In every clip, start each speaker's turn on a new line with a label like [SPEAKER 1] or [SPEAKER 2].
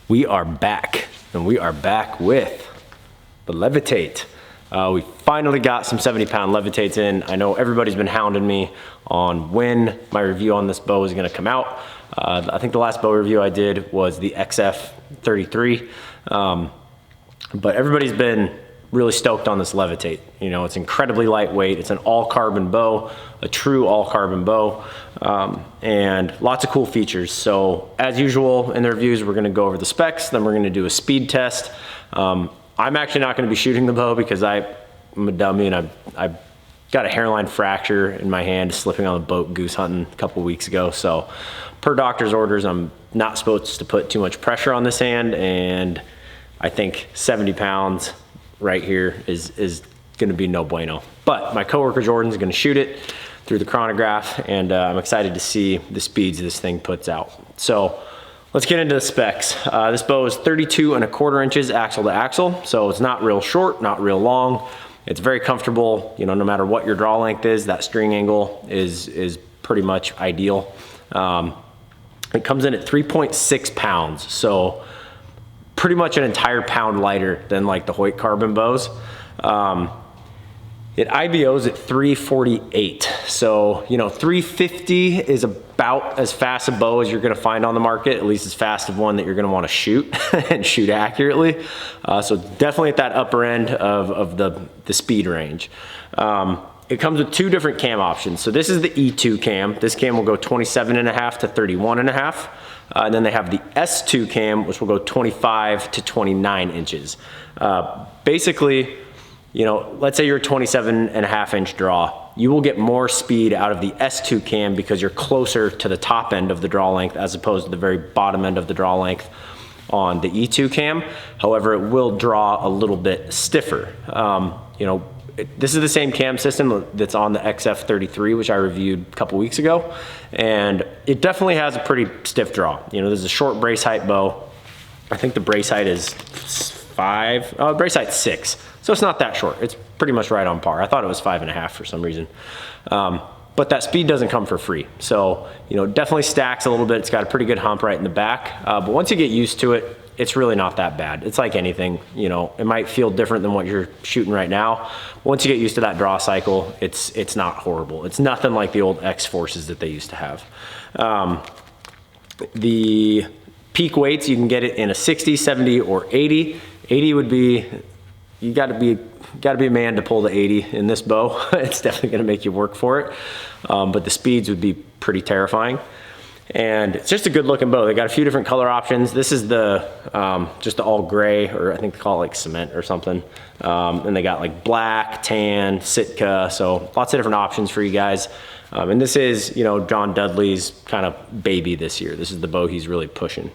[SPEAKER 1] We are back, and we are back with the Levitate. We finally got some 70-pound Levitates in. I know everybody's been hounding me on when my review on this bow is gonna come out. I think the last bow review I did was the XF33, but everybody's been really stoked on this Levitate. You know, it's incredibly lightweight. It's an all carbon bow, a true all carbon bow, and lots of cool features. So as usual in the reviews, we're gonna go over the specs, then we're gonna do a speed test. I'm actually not gonna be shooting the bow because I'm a dummy and I got a hairline fracture in my hand slipping on the boat goose hunting a couple weeks ago. So per doctor's orders, I'm not supposed to put too much pressure on this hand, and I think 70 pounds right here is gonna be no bueno. But my coworker Jordan's gonna shoot it through the Chronograph, and I'm excited to see the speeds this thing puts out. So let's get into the specs. This bow is 32¼ inches axle to axle, so it's not real short, not real long. It's very comfortable, you know, no matter what your draw length is, that string angle is pretty much ideal. It comes in at 3.6 pounds, so pretty much an entire pound lighter than like the Hoyt carbon bows. It IBOs at 348. So, you know, 350 is about as fast a bow as you're gonna find on the market, at least as fast of one that you're gonna wanna shoot and shoot accurately. So definitely at that upper end of the speed range. It comes with two different cam options. So this is the E2 cam. This cam will go 27.5 to 31.5. And then they have the S2 cam, which will go 25 to 29 inches. Basically, you know, let's say you're a 27.5 inch draw. You will get more speed out of the S2 cam because you're closer to the top end of the draw length as opposed to the very bottom end of the draw length on the E2 cam. However, it will draw a little bit stiffer. You know, this is the same cam system that's on the XF33, which I reviewed a couple weeks ago, and it definitely has a pretty stiff draw. You know, there's a short brace height bow. I think the brace height is 5, brace height's 6, so it's not that short. It's pretty much right on par. I thought it was 5.5 for some reason. But that speed doesn't come for free. So, you know, it definitely stacks a little bit. It's got a pretty good hump right in the back, but once you get used to it, it's really not that bad. It's like anything, you know, it might feel different than what you're shooting right now. Once you get used to that draw cycle, it's not horrible. It's nothing like the old X-Forces that they used to have. The peak weights, you can get it in a 60, 70, or 80. 80 would be, you gotta be a man to pull the 80 in this bow. It's definitely gonna make you work for it. But the speeds would be pretty terrifying. And it's just a good looking bow. They got a few different color options. This is the just the all gray, or I think they call it like cement or something. And they got like black, tan, SITKA, so lots of different options for you guys. And this is, you know, John Dudley's kind of baby this year. This is the bow he's really pushing.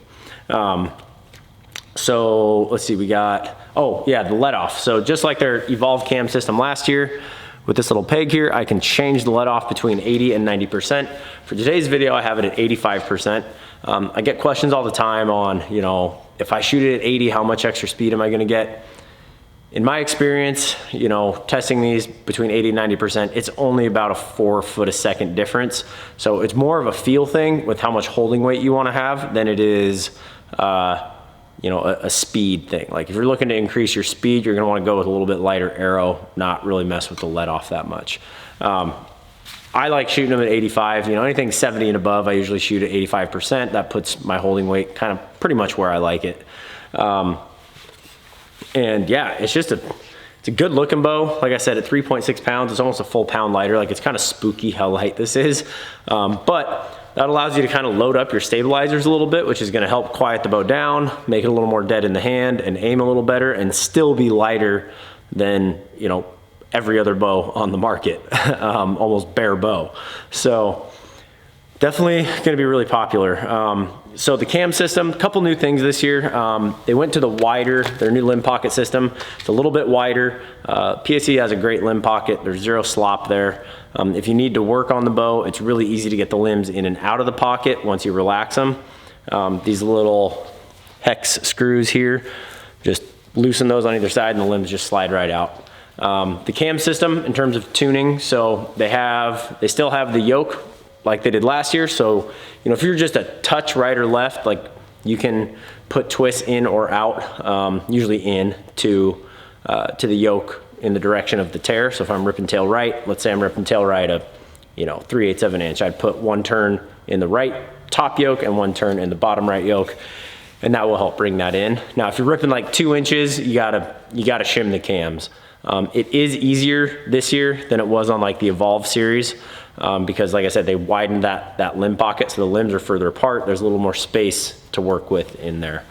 [SPEAKER 1] So let's see, we got, oh yeah, the let off. So just like their Evolve cam system last year, with this little peg here, I can change the let off between 80 and 90%. For today's video, I have it at 85%. I get questions all the time on, you know, if I shoot it at 80, how much extra speed am I gonna get? In my experience, you know, testing these between 80 and 90%, it's only about a 4 foot a second difference. So it's more of a feel thing with how much holding weight you wanna have than it is, you know, a speed thing. Like if you're looking to increase your speed, you're gonna wanna go with a little bit lighter arrow, not really mess with the let off that much. I like shooting them at 85, you know, anything 70 and above, I usually shoot at 85%. That puts my holding weight kind of pretty much where I like it. And yeah, it's a good looking bow. Like I said, at 3.6 pounds, it's almost a full pound lighter. Like it's kind of spooky how light this is. But that allows you to kind of load up your stabilizers a little bit, which is gonna help quiet the bow down, make it a little more dead in the hand, and aim a little better, and still be lighter than, you know, every other bow on the market, almost bare bow. So definitely gonna be really popular. So the cam system, a couple new things this year. They went to the wider, their new limb pocket system. It's a little bit wider. PSE has a great limb pocket. There's zero slop there. If you need to work on the bow, it's really easy to get the limbs in and out of the pocket once you relax them. These little hex screws here, just loosen those on either side and the limbs just slide right out. The cam system in terms of tuning, so they still have the yoke like they did last year. So, you know, if you're just a touch right or left, like You can put twists in or out, usually in to the yoke in the direction of the tear. So if I'm ripping tail right, let's say I'm ripping tail right a 3/8 of an inch, I'd put one turn in the right top yoke and one turn in the bottom right yoke, and that will help bring that in. Now, if you're ripping like 2 inches, you gotta shim the cams. It is easier this year than it was on like the Evolve series, because like I said, they widened that limb pocket, so the limbs are further apart. There's a little more space to work with in there.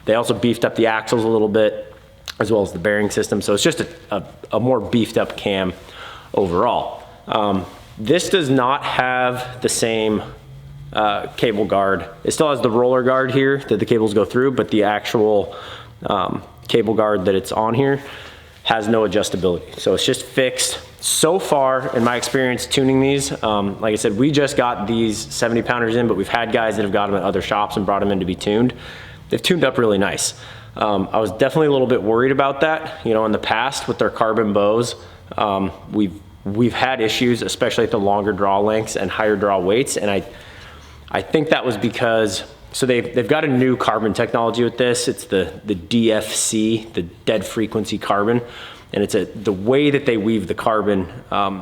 [SPEAKER 1] They also beefed up the axles a little bit, as well as the bearing system. So it's just a more beefed up cam overall. This does not have the same cable guard. It still has the roller guard here that the cables go through, but the actual cable guard that it's on here has no adjustability. So it's just fixed. So far, in my experience tuning these, like I said, we just got these 70 pounders in, but we've had guys that have got them at other shops and brought them in to be tuned. They've tuned up really nice. I was definitely a little bit worried about that. In the past with their carbon bows, we've had issues, especially at the longer draw lengths and higher draw weights. And I think that was because, so they've got a new carbon technology with this. It's the DFC, the dead frequency carbon. And it's the way that they weave the carbon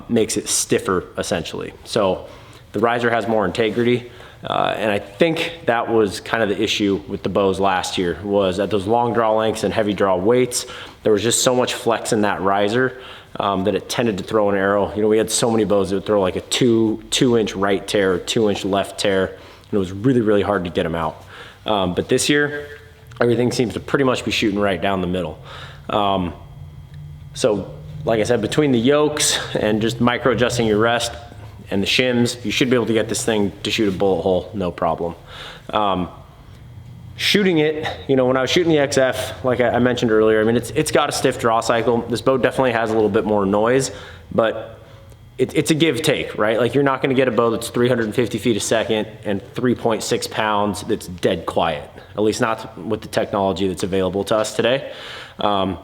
[SPEAKER 1] makes it stiffer essentially. So the riser has more integrity. And I think that was kind of the issue with the bows last year, was at those long draw lengths and heavy draw weights, there was just so much flex in that riser that it tended to throw an arrow. We had so many bows that would throw like a 2-inch right tear, or 2-inch left tear, and it was really, really hard to get them out. But this year, everything seems to pretty much be shooting right down the middle. So like I said, between the yokes and just micro adjusting your rest and the shims, you should be able to get this thing to shoot a bullet hole, no problem. Shooting it, when I was shooting the XF, like I mentioned earlier, I mean, it's got a stiff draw cycle. This bow definitely has a little bit more noise, but it's a give take, right? Like, you're not gonna get a bow that's 350 feet a second and 3.6 pounds that's dead quiet, at least not with the technology that's available to us today.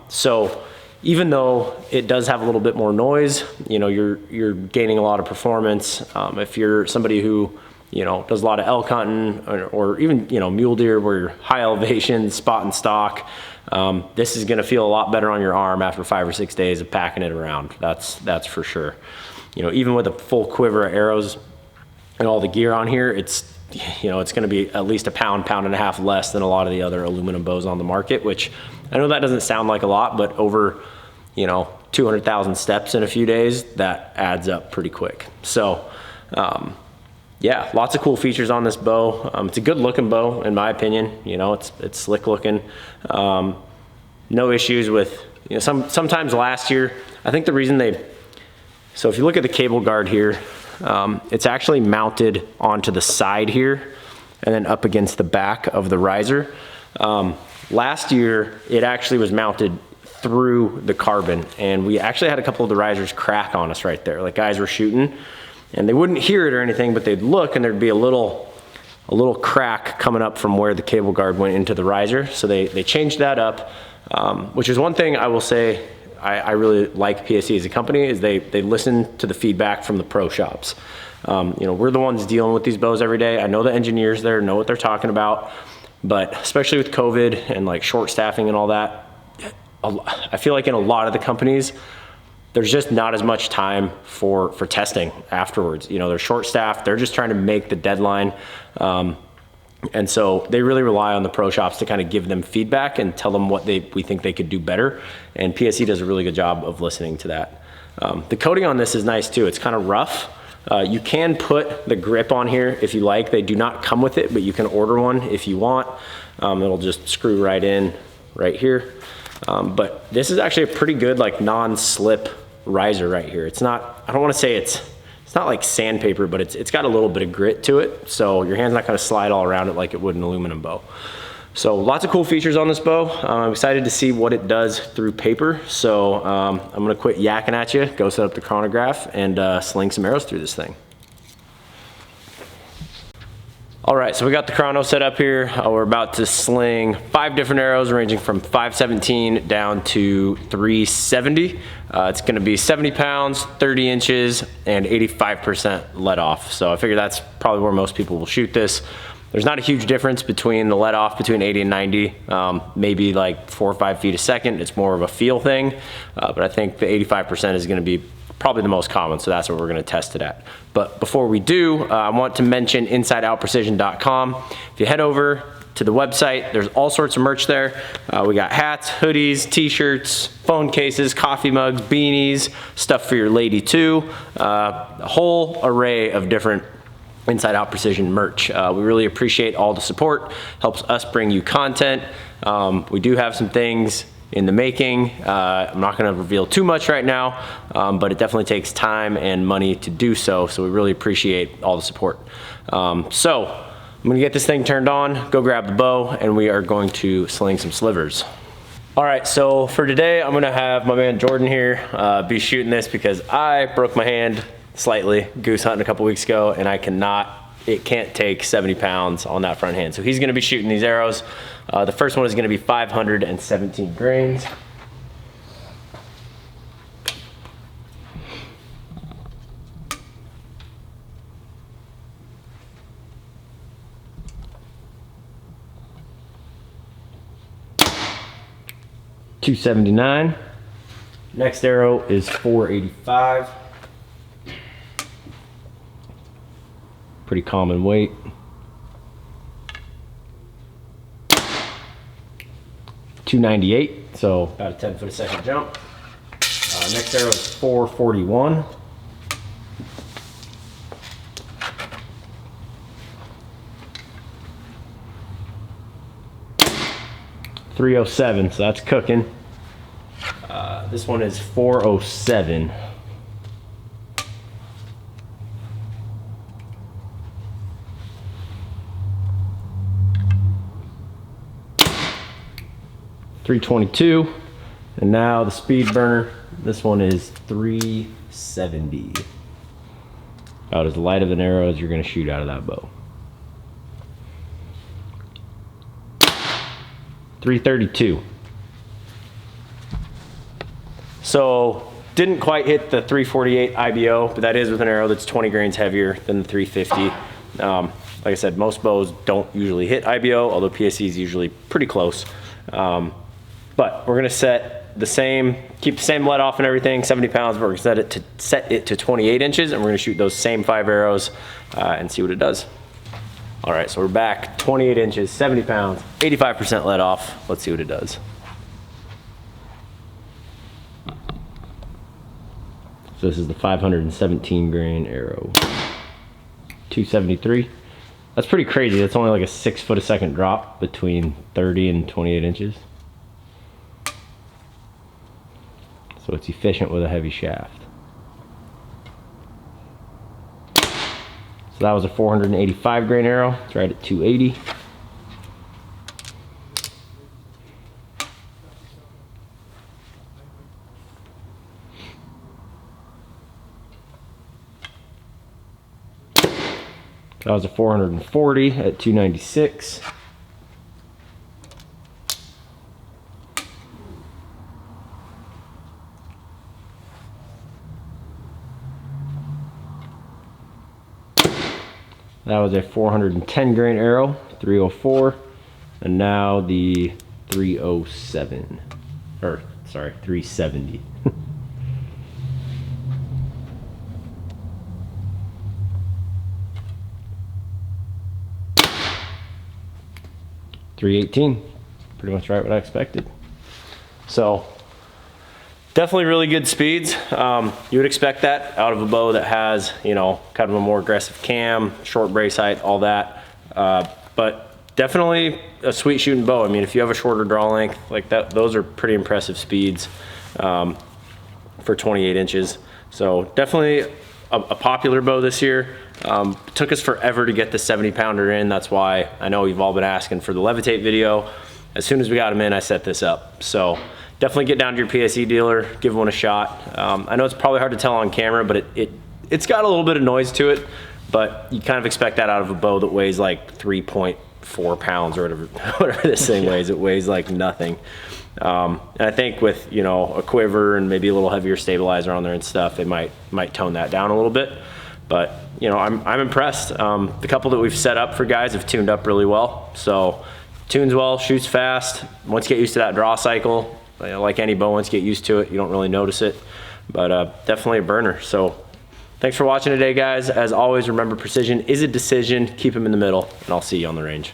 [SPEAKER 1] So even though it does have a little bit more noise, you're gaining a lot of performance. If you're somebody who, does a lot of elk hunting or even, mule deer where you're high elevation, spot and stock, this is gonna feel a lot better on your arm after 5 or 6 days of packing it around. That's for sure. Even with a full quiver of arrows and all the gear on here, it's gonna be at least a pound and a half less than a lot of the other aluminum bows on the market, which I know that doesn't sound like a lot, but over 200,000 steps in a few days, that adds up pretty quick. So yeah, lots of cool features on this bow. It's a good looking bow in my opinion. It's slick looking. No issues with, sometimes last year, I think the reason so if you look at the cable guard here, it's actually mounted onto the side here and then up against the back of the riser. Last year, it actually was mounted through the carbon, and we actually had a couple of the risers crack on us right there. Like, guys were shooting and they wouldn't hear it or anything, but they'd look and there'd be a little crack coming up from where the cable guard went into the riser. So they changed that up, which is one thing I will say I really like PSE as a company, is they listen to the feedback from the pro shops. We're the ones dealing with these bows every day. I know the engineers there know what they're talking about, but especially with COVID and like short staffing and all that, I feel like in a lot of the companies, there's just not as much time for testing afterwards. They're short staffed, they're just trying to make the deadline. And so they really rely on the pro shops to kind of give them feedback and tell them what we think they could do better. And PSE does a really good job of listening to that. The coating on this is nice too. It's kind of rough. You can put the grip on here if you like. They do not come with it, but you can order one if you want. It'll just screw right in right here. But this is actually a pretty good like non-slip riser right here. It's not, I don't want to say it's not like sandpaper, but it's got a little bit of grit to it. So your hand's not going to slide all around it like it would an aluminum bow. So lots of cool features on this bow. I'm excited to see what it does through paper. So I'm going to quit yakking at you, go set up the chronograph and sling some arrows through this thing. All right, so we got the chrono set up here. We're about to sling 5 different arrows ranging from 517 down to 370. It's gonna be 70 pounds, 30 inches, and 85% let off. So I figure that's probably where most people will shoot this. There's not a huge difference between the let off between 80 and 90, maybe like 4 or 5 feet a second. It's more of a feel thing, but I think the 85% is gonna be probably the most common, so that's what we're gonna test it at. But before we do, I want to mention InsideOutPrecision.com. If you head over to the website, there's all sorts of merch there. We got hats, hoodies, t-shirts, phone cases, coffee mugs, beanies, stuff for your lady too. A whole array of different Inside Out Precision merch. We really appreciate all the support. Helps us bring you content. We do have some things in the making. I'm not gonna reveal too much right now, but it definitely takes time and money to do so, so we really appreciate all the support. So I'm gonna get this thing turned on, go grab the bow, and we are going to sling some slivers. All right, so for today, I'm gonna have my man Jordan here be shooting this because I broke my hand slightly goose hunting a couple weeks ago, and it can't take 70 pounds on that front hand. So he's gonna be shooting these arrows. The first one is gonna be 517 grains. $279. Next arrow is 485. Pretty common weight. $298, so about a 10 foot a second jump. Next arrow is 441. $307, so that's cooking. This one is 407. $322, and now the speed burner. This one is 370. About as light of an arrow as you're going to shoot out of that bow. 332. So didn't quite hit the 348 IBO, but that is with an arrow that's 20 grains heavier than the 350. Like I said, most bows don't usually hit IBO, although PSE is usually pretty close. But we're gonna set the same, keep the same let off and everything, 70 pounds, but we're gonna set it to 28 inches, and we're gonna shoot those same 5 arrows and see what it does. All right, so we're back, 28 inches, 70 pounds, 85% let off. Let's see what it does. So this is the 517 grain arrow. 273. That's pretty crazy. That's only like a 6 foot a second drop between 30 and 28 inches. So it's efficient with a heavy shaft. So that was a 485 grain arrow. It's right at 280. That was a 440 at 296. That was a 410 grain arrow, 304, and now the 307, or sorry, 370. $318, pretty much right what I expected. So definitely really good speeds. You would expect that out of a bow that has, you know, kind of a more aggressive cam, short brace height, all that. But definitely a sweet shooting bow. I mean, if you have a shorter draw length like that, those are pretty impressive speeds for 28 inches. So definitely a popular bow this year. It took us forever to get the 70 pounder in. That's why I know you've all been asking for the Levitate video. As soon as we got them in, I set this up. So definitely get down to your PSE dealer, give one a shot. I know it's probably hard to tell on camera, but it's got a little bit of noise to it, but you kind of expect that out of a bow that weighs like 3.4 pounds or whatever this thing weighs. It weighs like nothing. And I think with, you know, a quiver and maybe a little heavier stabilizer on there and stuff, it might tone that down a little bit. But you know, I'm impressed. The couple that we've set up for guys have tuned up really well. So tunes well, shoots fast. Once you get used to that draw cycle, like any bow, once you get used to it, you don't really notice it. But definitely a burner. So thanks for watching today, guys. As always, remember, precision is a decision. Keep them in the middle, and I'll see you on the range.